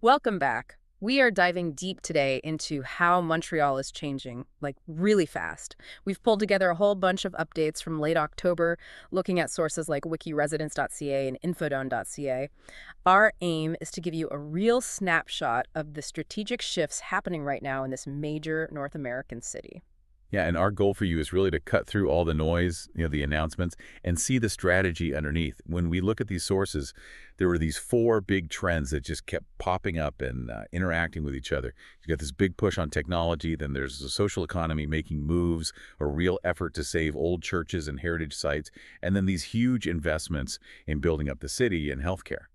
Welcome back. We are diving deep today into how Montreal is changing, like really fast. We've pulled together a whole bunch of updates from late October, looking at sources like wikiresidence.ca and infodrone.ca. Our aim is to give you a real snapshot of the strategic shifts happening right now in this major North American city. Yeah, and our goal for you is really to cut through all the noise, the announcements, and see the strategy underneath. When we look at these sources, there were these four big trends that just kept popping up and interacting with each other. You got this big push on technology, then there's the social economy making moves, a real effort to save old churches and heritage sites, and then these huge investments in building up the city and healthcare.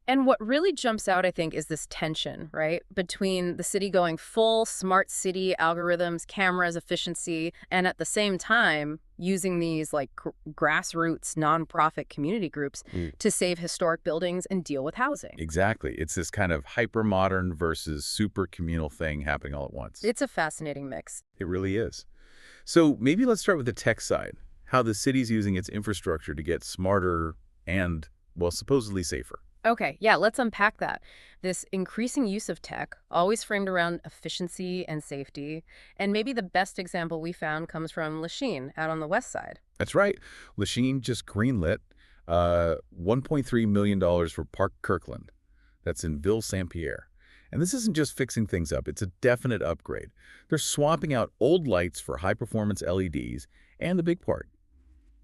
And what really jumps out, I think, is this tension, right? Between the city going full smart city algorithms, cameras, efficiency, and at the same time using these like grassroots nonprofit community groups to save historic buildings and deal with housing. Exactly. It's this kind of hyper-modern versus super communal thing happening all at once. It's a fascinating mix. It really is. So maybe let's start with the tech side, how the city's using its infrastructure to get smarter and, well, supposedly safer. Okay, yeah, let's unpack that. This increasing use of tech, always framed around efficiency and safety, and maybe the best example we found comes from Lachine out on the west side. That's right. Lachine just greenlit $1.3 million for Park Kirkland. That's in Ville-Saint-Pierre. And this isn't just fixing things up, it's a definite upgrade. They're swapping out old lights for high-performance LEDs, and the big part,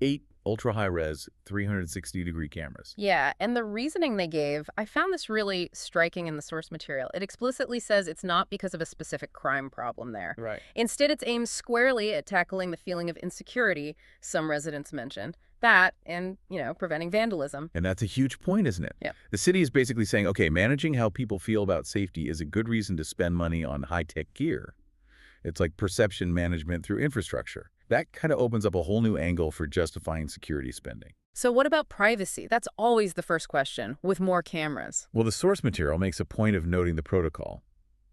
8 ultra-high-res 360-degree cameras. Yeah, and the reasoning they gave, I found this really striking in the source material. It explicitly says it's not because of a specific crime problem there. Right. Instead, it's aimed squarely at tackling the feeling of insecurity some residents mentioned. That and, preventing vandalism. And that's a huge point, isn't it? Yeah. The city is basically saying, okay, managing how people feel about safety is a good reason to spend money on high-tech gear. It's like perception management through infrastructure. That kind of opens up a whole new angle for justifying security spending. So what about privacy? That's always the first question with more cameras. Well, the source material makes a point of noting the protocol.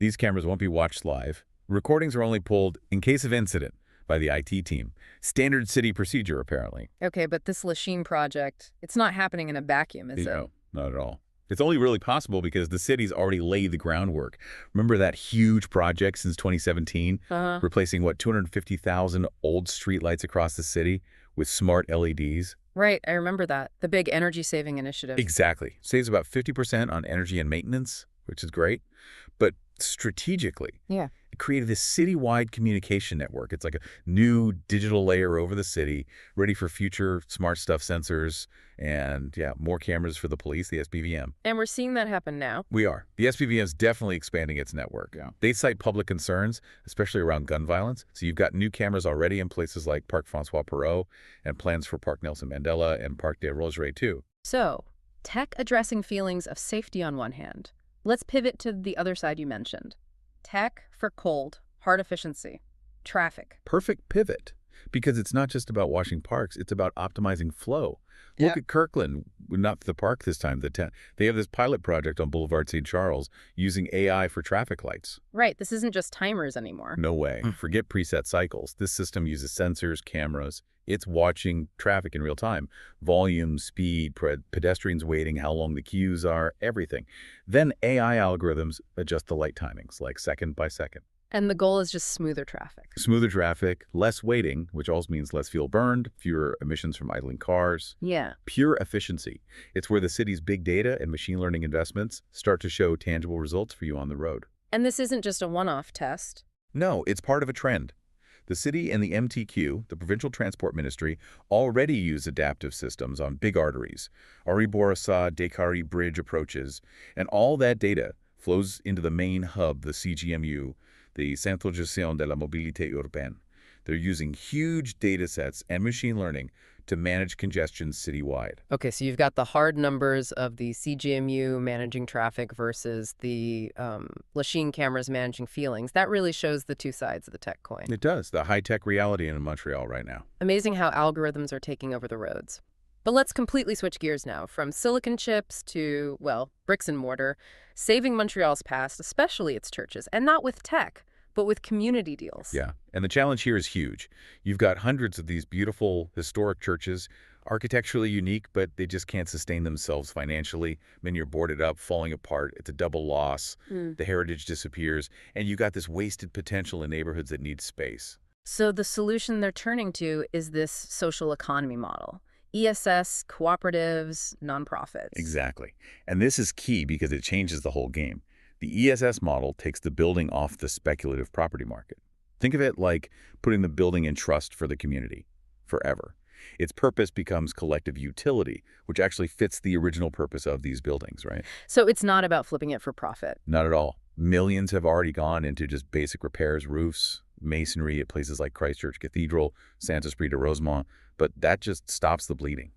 These cameras won't be watched live. Recordings are only pulled in case of incident by the IT team. Standard city procedure, apparently. Okay, but this Lachine project, it's not happening in a vacuum, is it? No, not at all. It's only really possible because the city's already laid the groundwork. Remember that huge project since 2017? Replacing, 250,000 old streetlights across the city with smart LEDs? Right, I remember that. The big energy-saving initiative. Exactly. Saves about 50% on energy and maintenance, which is great. But strategically, Yeah. it created this citywide communication network. It's like a new digital layer over the city, ready for future smart stuff sensors and, yeah, more cameras for the police, the SPVM. And we're seeing that happen now. We are. The SPVM is definitely expanding its network. Yeah. They cite public concerns, especially around gun violence. So you've got new cameras already in places like Parc François Perrault and plans for Parc Nelson Mandela and Parc des Roseraies too. So, tech addressing feelings of safety on one hand. Let's pivot to the other side you mentioned. Tech for cold, hard efficiency, traffic. Perfect pivot, because it's not just about washing parks, it's about optimizing flow. Look at Kirkland, not the park this time, they have this pilot project on Boulevard St. Charles using AI for traffic lights. Right, this isn't just timers anymore. No way. Forget preset cycles. This system uses sensors, cameras. It's watching traffic in real time. Volume, speed, pedestrians waiting, how long the queues are, everything. Then AI algorithms adjust the light timings, like second by second. And the goal is just smoother traffic. Smoother traffic, less waiting, which also means less fuel burned, fewer emissions from idling cars. Yeah. Pure efficiency. It's where the city's big data and machine learning investments start to show tangible results for you on the road. And this isn't just a one-off test. No, it's part of a trend. The city and the MTQ, the Provincial Transport Ministry, already use adaptive systems on big arteries, Henri Bourassa, Descartes Bridge approaches, and all that data flows into the main hub, the CGMU, the Centre de Gestion de la Mobilité Urbaine. They're using huge data sets and machine learning to manage congestion citywide. Okay, so you've got the hard numbers of the CGMU managing traffic versus the Lachine cameras managing feelings. That really shows the two sides of the tech coin. It does. The high-tech reality in Montreal right now. Amazing how algorithms are taking over the roads. But let's completely switch gears now, from silicon chips to, well, bricks and mortar, saving Montreal's past, especially its churches, and not with tech, but with community deals. Yeah, and the challenge here is huge. You've got hundreds of these beautiful historic churches architecturally unique, but they just can't sustain themselves financially. I mean, you're boarded up, falling apart. It's a double loss. Mm. The heritage disappears, and you got this wasted potential in neighborhoods that need space. So the solution they're turning to is this social economy model. ESS, cooperatives, nonprofits. Exactly. And this is key because it changes the whole game. The ESS model takes the building off the speculative property market. Think of it like putting the building in trust for the community forever. Its purpose becomes collective utility, which actually fits the original purpose of these buildings, right? So it's not about flipping it for profit. Not at all. Millions have already gone into just basic repairs, roofs, masonry at places like Christchurch Cathedral, Saint Esprit de Rosemont, but that just stops the bleeding.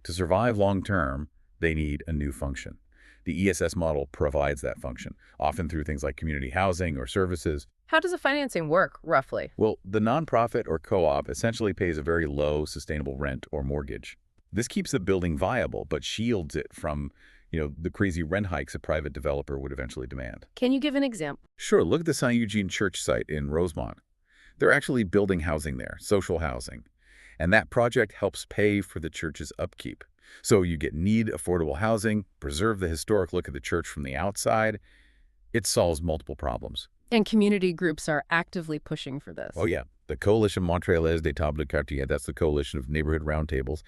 To survive long term, they need a new function. The ESS model provides that function, often through things like community housing or services. How does the financing work, roughly? Well, the nonprofit or co-op essentially pays a very low sustainable rent or mortgage. This keeps the building viable, but shields it from, the crazy rent hikes a private developer would eventually demand. Can you give an example? Sure, look at the St. Eugene Church site in Rosemont. They're actually building housing there, social housing. And that project helps pay for the church's upkeep. So you get affordable housing, preserve the historic look of the church from the outside. It solves multiple problems. And community groups are actively pushing for this. Oh, yeah. The Coalition Montréalaise des Tables de Quartier, that's the coalition of neighborhood roundtables.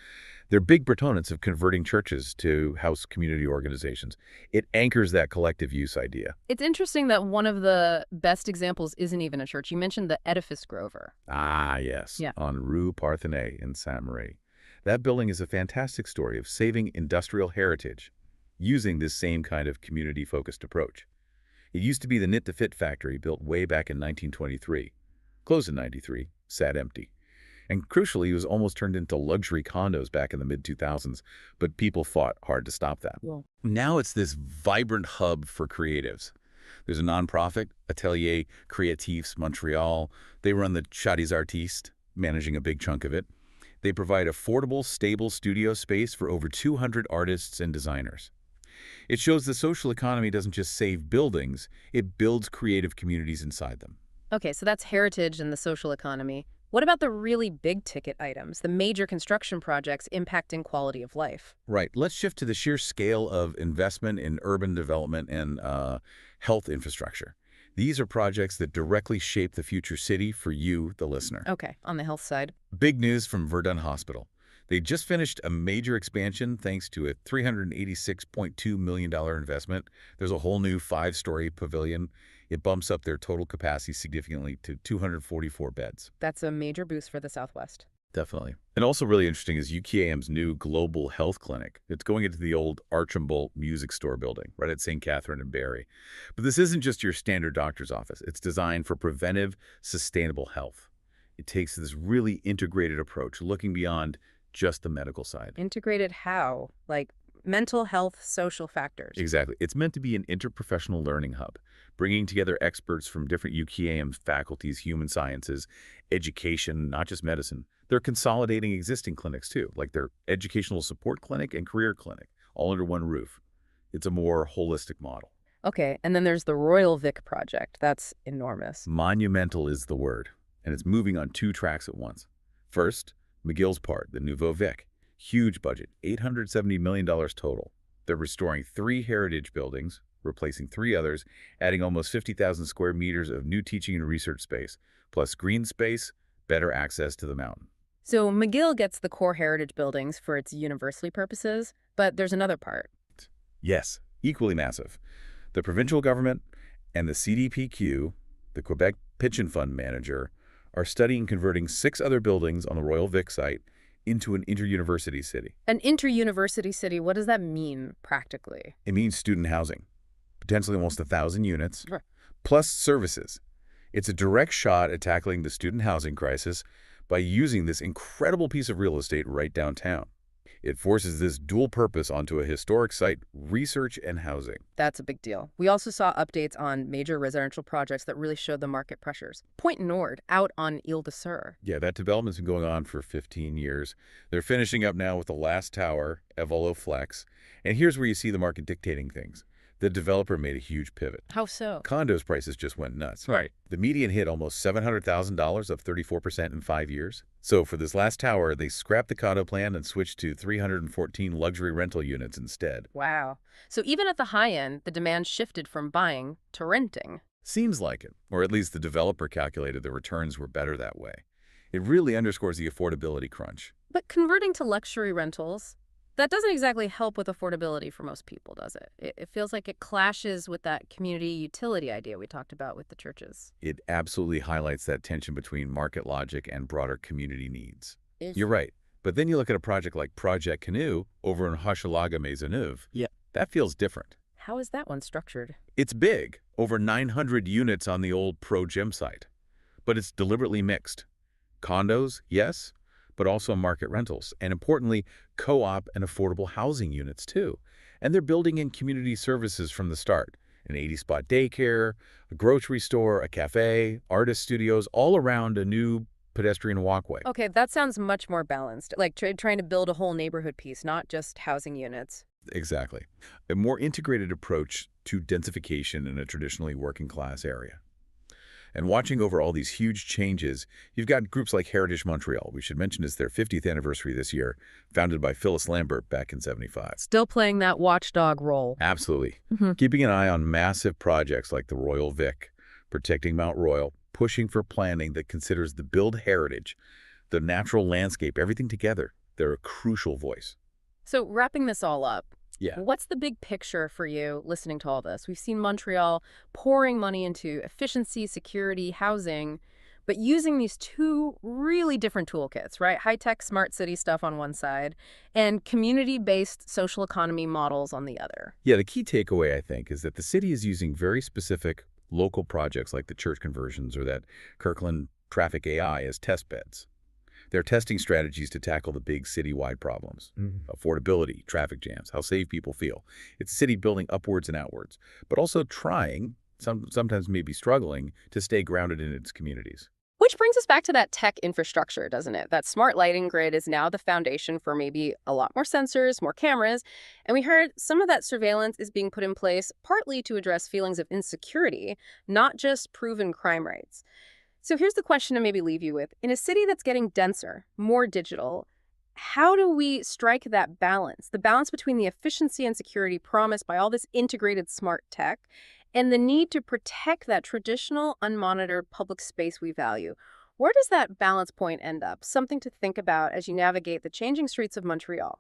They're big proponents of converting churches to house community organizations. It anchors that collective use idea. It's interesting that one of the best examples isn't even a church. You mentioned the Edifice Grover. Ah, yes. Yeah. On Rue Parthenay in Sainte-Marie. That building is a fantastic story of saving industrial heritage using this same kind of community-focused approach. It used to be the Knit to Fit factory built way back in 1923. Closed in 93, sat empty. And crucially, it was almost turned into luxury condos back in the mid-2000s, but people fought hard to stop that. Well, Now it's this vibrant hub for creatives. There's a nonprofit, Atelier Créatifs Montréal. They run the Chats Artistes, managing a big chunk of it. They provide affordable, stable studio space for over 200 artists and designers. It shows the social economy doesn't just save buildings, it builds creative communities inside them. okay, so that's heritage and the social economy. What about the really big ticket items, the major construction projects impacting quality of life? Right. Let's shift to the sheer scale of investment in urban development and health infrastructure. These are projects that directly shape the future city for you, the listener. Okay, on the health side. Big news from Verdun Hospital. They just finished a major expansion thanks to a $386.2 million investment. There's a whole new 5-story pavilion. It bumps up their total capacity significantly to 244 beds. That's a major boost for the Southwest. Definitely. And also really interesting is UQAM's new global health clinic. It's going into the old Archambault Music Store building right at St. Catherine and Barry. But this isn't just your standard doctor's office. It's designed for preventive, sustainable health. It takes this really integrated approach, looking beyond just the medical side. Integrated how? Like mental health, social factors. Exactly. It's meant to be an interprofessional learning hub, bringing together experts from different UQAM faculties, human sciences, education, not just medicine. They're consolidating existing clinics too, like their educational support clinic and career clinic, all under one roof. It's a more holistic model. Okay, and then there's the Royal Vic project. That's enormous. Monumental is the word, and it's moving on 2 tracks at once. First, McGill's part, the Nouveau Vic. Huge budget, $870 million total. They're restoring 3 heritage buildings, replacing 3 others, adding almost 50,000 square meters of new teaching and research space, plus green space, better access to the mountain. So McGill gets the core heritage buildings for its university purposes, but there's another part. Yes, equally massive. The provincial government and the CDPQ, the Quebec Pension Fund manager, are studying converting 6 other buildings on the Royal Vic site into an inter-university city. An inter-university city, what does that mean practically? It means student housing, potentially almost 1,000 units, Sure. plus services. It's a direct shot at tackling the student housing crisis by using this incredible piece of real estate right downtown. It forces this dual purpose onto a historic site, research and housing. That's a big deal. We also saw updates on major residential projects that really showed the market pressures. Point Nord, out on Ile de Sur. Yeah, that development's been going on for 15 years. They're finishing up now with the last tower, Evolo Flex. And here's where you see the market dictating things. The developer made a huge pivot. How so? Condos prices just went nuts. Right. The median hit almost $700,000, up 34% in 5 years. So for this last tower, they scrapped the condo plan and switched to 314 luxury rental units instead. Wow. So even at the high end, the demand shifted from buying to renting. Seems like it, or at least the developer calculated the returns were better that way. It really underscores the affordability crunch. But converting to luxury rentals, that doesn't exactly help with affordability for most people, does it? It feels like it clashes with that community utility idea we talked about with the churches. It absolutely highlights that tension between market logic and broader community needs. Is You're right. But then you look at a project like Project Canoe over in Hochelaga Maisonneuve. Yeah. That feels different. How is that one structured? It's big, over 900 units on the old Pro Gym site. But it's deliberately mixed. Condos, yes, but also market rentals, and importantly, co-op and affordable housing units too. And they're building in community services from the start. An 80-spot daycare, a grocery store, a cafe, artist studios, all around a new pedestrian walkway. Okay, that sounds much more balanced, like trying to build a whole neighborhood piece, not just housing units. Exactly. A more integrated approach to densification in a traditionally working-class area. And watching over all these huge changes, you've got groups like Heritage Montreal. We should mention it's their 50th anniversary this year, founded by Phyllis Lambert back in '75. Still playing that watchdog role. Absolutely. Mhm. Keeping an eye on massive projects like the Royal Vic, protecting Mount Royal, pushing for planning that considers the build heritage, the natural landscape, everything together. They're a crucial voice. So wrapping this all up, Yeah. what's the big picture for you listening to all this? We've seen Montreal pouring money into efficiency, security, housing, but using these two really different toolkits, right? High-tech smart city stuff on one side and community-based social economy models on the other. Yeah, the key takeaway, I think, is that the city is using very specific local projects like the church conversions or that Kirkland traffic AI as test beds. They're testing strategies to tackle the big citywide problems. Affordability, traffic jams, how safe people feel. It's a city building upwards and outwards, but also trying, sometimes maybe struggling, to stay grounded in its communities. Which brings us back to that tech infrastructure, doesn't it? That smart lighting grid is now the foundation for maybe a lot more sensors, more cameras. And we heard some of that surveillance is being put in place partly to address feelings of insecurity, not just proven crime rates. So here's the question to maybe leave you with. In a city that's getting denser, more digital, how do we strike that balance? The balance between the efficiency and security promised by all this integrated smart tech and the need to protect that traditional, unmonitored public space we value. Where does that balance point end up? Something to think about as you navigate the changing streets of Montreal.